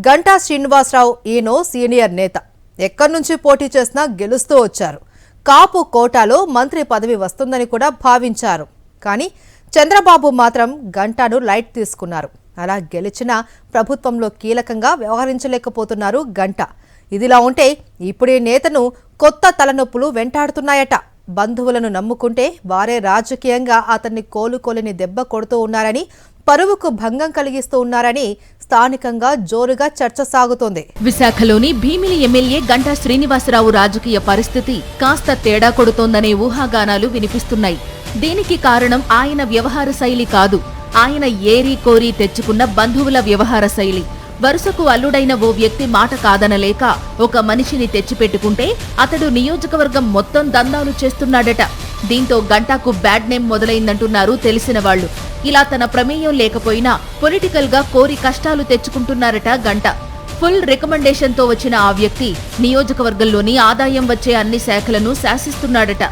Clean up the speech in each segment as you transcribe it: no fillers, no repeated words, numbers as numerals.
Ganta Srinivasarao ఈయనో senior నేత. ఎక్కడి నుంచి పోటీ చేసినా గెలుస్తూ వచ్చారు. కాపు కోటాలో మంత్రి పదవి వస్తుందని కూడా భావించారు. కానీ చంద్రబాబు మాత్రం గంటాను లైట్ తీసుకున్నారు. అలా గెలిచిన ప్రభుత్వంలో కీలకంగా వ్యవహరించలేకపోతున్నారు గంటా. ఇదిలా ఉంటే ఇప్పుడు ఈ నేతను కొత్త తలనొప్పులు వెంటాడుతున్నాయట. బంధువులను నమ్ముకుంటే వారే రాజకీయంగా అతన్ని కోలుకోలేని దెబ్బ కొడుతూ ఉన్నారని, పరువుకు భంగం కలిగిస్తూ ఉన్నారని స్థానికంగా జోరుగా చర్చ సాగుతోంది. విశాఖలోని భీమిలి ఎమ్మెల్యే గంటా శ్రీనివాసరావు రాజకీయ పరిస్థితి కాస్త తేడా కొడుతోందనే ఊహాగానాలు వినిపిస్తున్నాయి. దీనికి కారణం ఆయన వ్యవహార శైలి కాదు, ఆయన ఏరి కోరి తెచ్చుకున్న బంధువుల వ్యవహార శైలి. వరుసకు అల్లుడైన ఓ వ్యక్తి మాట కాదనలేక ఒక మనిషిని తెచ్చిపెట్టుకుంటే అతడు నియోజకవర్గం మొత్తం దందాలు చేస్తున్నాడట. దీంతో గంటాకు బ్యాడ్ నేమ్ మొదలైందంటున్నారు తెలిసిన వాళ్లు. ఇలా తన ప్రమేయం లేకపోయినా పొలిటికల్ గా కోరి కష్టాలు తెచ్చుకుంటున్నారట గంటా. ఫుల్ రికమెండేషన్తో వచ్చిన ఆ వ్యక్తి నియోజకవర్గంలోని ఆదాయం వచ్చే అన్ని శాఖలను శాసిస్తున్నాడట.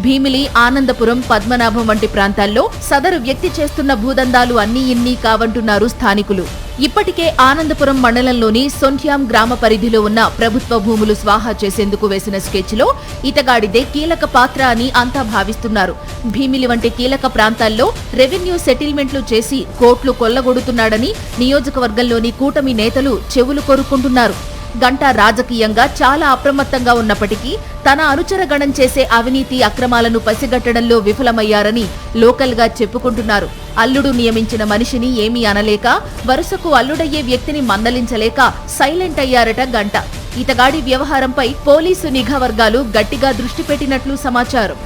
భీమిలి, ఆనందపురం, పద్మనాభం వంటి ప్రాంతాల్లో సదరు వ్యక్తి చేస్తున్న భూదందాలు అన్నీ ఇన్నీ కావంటున్నారు స్థానికులు. ఇప్పటికే ఆనందపురం మండలంలోని సొంట్యాం గ్రామ పరిధిలో ఉన్న ప్రభుత్వ భూములు స్వాహా చేసేందుకు వేసిన స్కెచ్లో ఇతగాడిదే కీలక పాత్ర అని అంతా భావిస్తున్నారు. భీమిలి వంటి కీలక ప్రాంతాల్లో రెవెన్యూ సెటిల్మెంట్లు చేసి కోట్లు కొల్లగొడుతున్నాడని నియోజకవర్గంలోని కూటమి నేతలు చెవులు కొరుక్కుంటున్నారు. గంటా రాజకీయంగా చాలా అప్రమత్తంగా ఉన్నప్పటికీ తన అనుచరగణం చేసే అవినీతి అక్రమాలను పసిగట్టడంలో విఫలమయ్యారని లోకల్గా చెప్పుకుంటున్నారు. అల్లుడు నియమించిన మనిషిని ఏమీ అనలేక, వరుసకు అల్లుడయ్యే వ్యక్తిని మందలించలేక సైలెంట్ అయ్యారట గంటా. ఇతగాడి వ్యవహారంపై పోలీసు నిఘా వర్గాలు గట్టిగా దృష్టి పెట్టినట్లు సమాచారం.